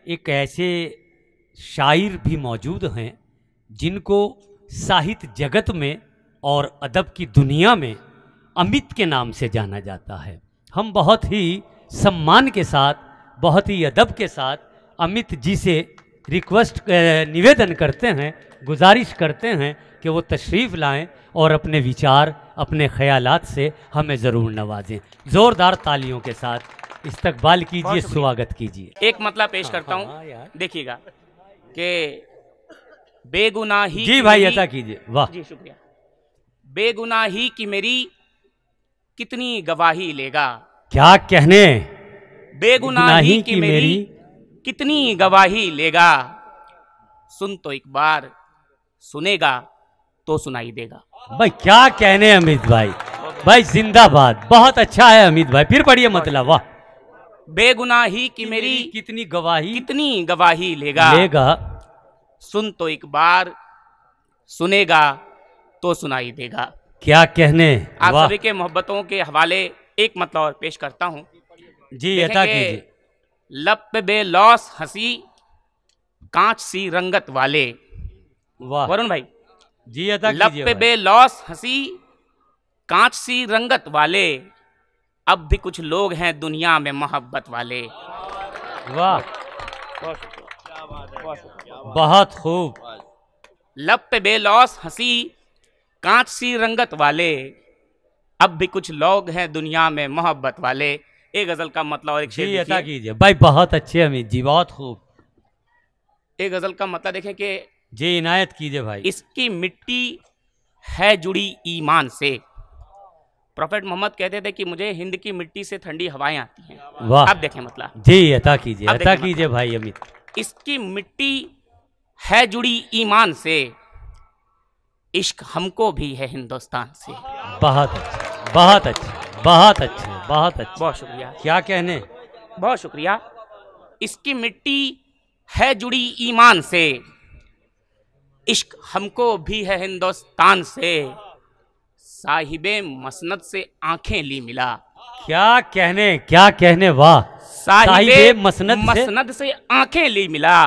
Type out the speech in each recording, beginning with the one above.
एक ऐसे शायर भी मौजूद हैं जिनको साहित्य जगत में और अदब की दुनिया में अमित के नाम से जाना जाता है। हम बहुत ही सम्मान के साथ, बहुत ही अदब के साथ अमित जी से निवेदन करते हैं, गुजारिश करते हैं कि वो तशरीफ़ लाएं और अपने विचार, अपने ख़यालात से हमें ज़रूर नवाजें। ज़ोरदार तालियों के साथ इस्तकबाल कीजिए, स्वागत कीजिए। एक मतलब पेश करता हूँ, देखिएगा कि बेगुनाही जी भाई अता कीजिए। वाह जी शुक्रिया। बेगुनाही की मेरी कितनी गवाही लेगा, क्या कहने, बेगुनाही की मेरी कितनी गवाही लेगा, सुन तो एक बार, सुनेगा तो सुनाई देगा। भाई क्या कहने अमित भाई, भाई जिंदाबाद, बहुत अच्छा है अमित भाई, फिर पढ़िए मतलब। वाह, बेगुनाही की मेरी कितनी गवाही लेगा, सुन तो एक बार, सुनेगा तो सुनाई देगा। क्या कहने। आप सभी के मोहब्बतों के हवाले एक मतलब और पेश करता हूँ जी, अता कीजिए। लब पे बेलौस हंसी, कांच सी रंगत वाले। वाह वरुण भाई जी, अता कीजिए। लब पे बेलौस हंसी, कांच सी रंगत वाले, अब भी कुछ लोग हैं दुनिया में मोहब्बत वाले। वाह, बहुत खूब। लब पे बेलौस हंसी, कांच सी रंगत वाले, अब भी कुछ लोग हैं दुनिया में मोहब्बत वाले। एक गजल का मतलब और एक शेर अता कीजिए भाई, बहुत अच्छे अमित जी, बहुत खूब। एक गजल का मतलब देखें कि जी इनायत कीजिए भाई। इसकी मिट्टी है जुड़ी ईमान से। प्रोफेट मोहम्मद कहते थे कि मुझे हिंद की मिट्टी से ठंडी हवाएं आती हैं। वाह, अब देखें मतलब। जी अता कीजिए, अता कीजिए भाई अमित। इसकी मिट्टी है जुड़ी ईमान से, इश्क हमको भी है हिंदुस्तान से। बहुत अच्छा, बहुत अच्छा, बहुत अच्छे, बहुत अच्छे, बहुत शुक्रिया। क्या कहने, बहुत शुक्रिया। इसकी मिट्टी है जुड़ी ईमान से, इश्क हमको भी है हिंदुस्तान से, साहिबे मसनद से आंखें ली मिला। क्या कहने, क्या कहने। वाह, साहिबे मसनद से आंखें ली मिला,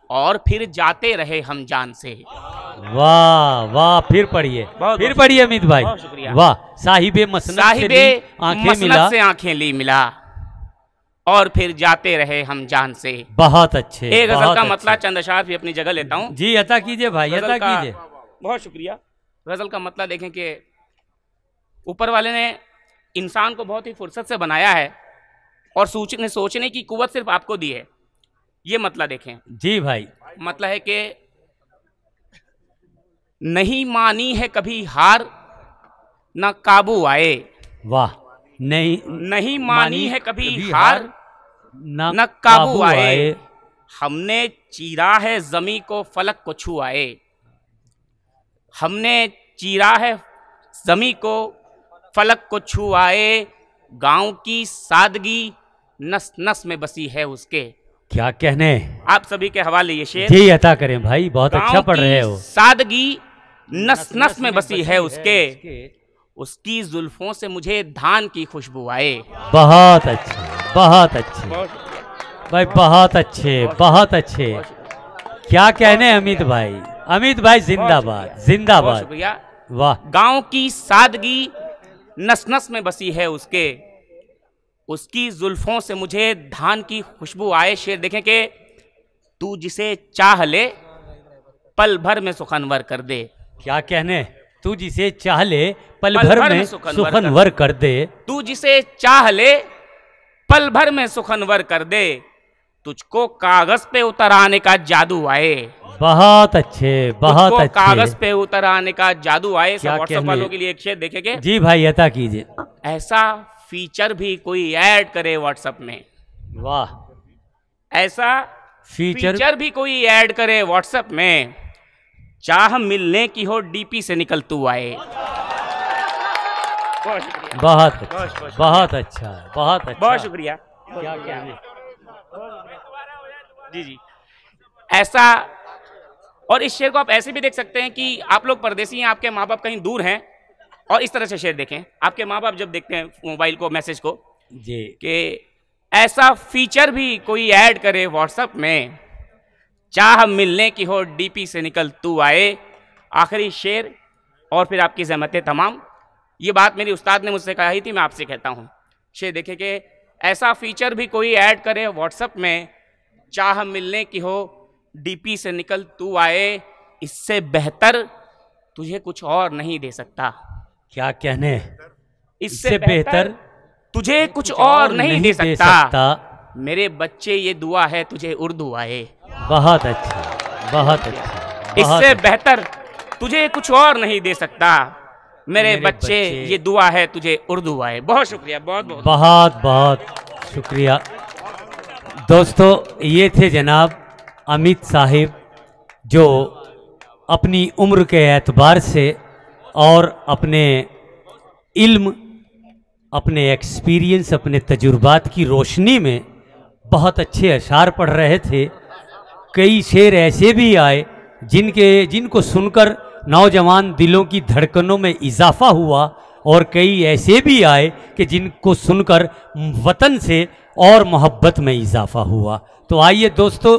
और फिर जाते रहे हम जान से। वाह वाह, फिर पढ़िए, फिर पढ़िए अमित भाई। वाह, साहिबे मसनद से आंखें ली मिला, और फिर जाते रहे हम जान से। बहुत अच्छे। एक गजल का मतलब चंद अशार भी अपनी जगह लेता हूँ। जी अता कीजिए भाई, अता कीजिए। बहुत शुक्रिया। गजल का मतलब देखें कि ऊपर वाले ने इंसान को बहुत ही फुर्सत से बनाया है और सोचने की कुव्वत सिर्फ आपको दी है। ये मतलब देखें। जी भाई, मतलब है कि नहीं मानी है कभी हार, न काबू आए। वाह, नहीं मानी है कभी हार, न काबू आए। हमने चीरा है जमी को फलक को छू आए। हमने चीरा है जमी को फलक को छू आए, गांव की सादगी नस नस में बसी है उसके। क्या कहने। आप सभी के हवाले ये शेर जी अता करें भाई, बहुत अच्छा पढ़ रहे हो। सादगी नस नस में बसी है उसके, उसकी जुल्फों से मुझे धान की खुशबू आए। बहुत अच्छे, बहुत अच्छे भाई, बहुत अच्छे, बहुत अच्छे। क्या कहने अमित भाई, अमित भाई जिंदाबाद, जिंदाबाद। शुक्रिया। वाह, गांव की सादगी नस नस में बसी है उसके, उसकी जुल्फों से मुझे धान की खुशबू आए। शेर देखें कि तू जिसे चाह ले पल भर में सुखनवर कर दे। क्या कहने, तू जिसे चाह ले पल भर में सुखनवर कर दे। तू जिसे चाह ले पल भर में सुखनवर कर दे, तुझको कागज पे उतर आने का जादू आए। बहुत अच्छे, बहुत अच्छे। कागज पे उतर आने का जादू आए। व्हाट्सएप वालों के लिए एक शेर देखेंगे। जी भाई अता कीजिए। ऐसा फीचर भी कोई ऐड करे व्हाट्सएप में। वाह, ऐसा फीचर भी कोई ऐड करे व्हाट्सएप में, चाह मिलने की हो डीपी से निकल तू आए। बहुत शुक्रिया, बहुत अच्छा, बहुत अच्छा, बहुत अच्छा, बहुत शुक्रिया। क्या कहने। जी जी, ऐसा। और इस शेर को आप ऐसे भी देख सकते हैं कि आप लोग परदेसी हैं, आपके माँ बाप कहीं दूर हैं, और इस तरह से शेर देखें। आपके माँ बाप जब देखते हैं मोबाइल को, मैसेज को, जी, कि ऐसा फीचर भी कोई ऐड करे व्हाट्सएप में, चाह मिलने की हो डीपी से निकल तू आए। आखिरी शेर और फिर आपकी ज़हमतें तमाम। ये बात मेरी उस्ताद ने मुझसे कही थी, मैं आपसे कहता हूँ। शेर देखे कि ऐसा फीचर भी कोई ऐड करे व्हाट्सएप में, चाह मिलने की हो डीपी से निकल तू आए, इससे बेहतर तुझे कुछ और नहीं दे सकता। क्या कहने, इससे बेहतर तुझे कुछ और नहीं दे सकता। मेरे बच्चे ये दुआ है तुझे उर्दू आए। बहुत अच्छा, बहुत अच्छा। इससे बेहतर तुझे कुछ और नहीं दे सकता। मेरे बच्चे ये दुआ है तुझे उर्दू आए। बहुत शुक्रिया, बहुत बहुत बहुत बहुत शुक्रिया। दोस्तों, ये थे जनाब अमित साहिब, जो अपनी उम्र के एतबार से और अपने इल्म, अपने एक्सपीरियंस, अपने तजुर्बात की रोशनी में बहुत अच्छे अशार पढ़ रहे थे। कई शेर ऐसे भी आए जिनको सुनकर नौजवान दिलों की धड़कनों में इजाफा हुआ, और कई ऐसे भी आए कि जिनको सुनकर वतन से और मोहब्बत में इजाफा हुआ। तो आइए दोस्तों,